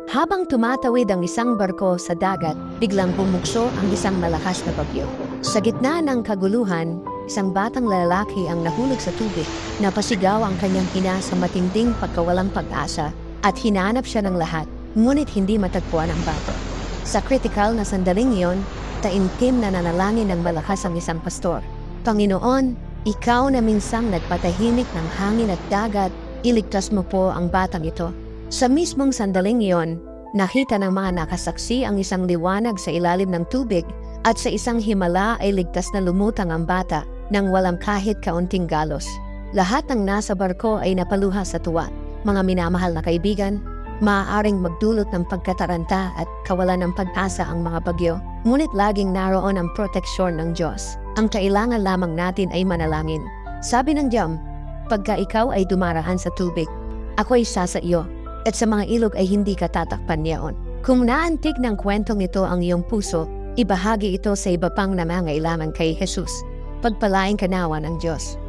Habang tumatawid ang isang barko sa dagat, biglang bumukso ang isang malakas na bagyo. Sa gitna ng kaguluhan, isang batang lalaki ang nahulog sa tubig. Napasigaw ang kanyang ina sa matinding pagkawalang pag-asa at hinanap siya ng lahat, ngunit hindi matagpuan ang bata. Sa kritikal na sandaling iyon, taimtim na nanalangin ng malakas ang isang pastor. Panginoon, ikaw na minsang nagpatahimik ng hangin at dagat, iligtas mo po ang batang ito. Sa mismong sandaling iyon, nakita ng mga nakasaksi ang isang liwanag sa ilalim ng tubig at sa isang himala ay ligtas na lumutang ang bata nang walang kahit kaunting galos. Lahat ng nasa barko ay napaluha sa tuwa. Mga minamahal na kaibigan, maaaring magdulot ng pagkataranta at kawalan ng pag-asa ang mga bagyo, ngunit laging naroon ang proteksyon ng Diyos. Ang kailangan lamang natin ay manalangin. Sabi ng Diyam, pagka ikaw ay dumaraan sa tubig, ako'y sa iyo, at sa mga ilog ay hindi ka tatakpan niyaon. Kung naantig ng kwentong ito ang iyong puso, ibahagi ito sa iba pang nangangailangan kay Jesus. Pagpalain ka nawa ng Diyos.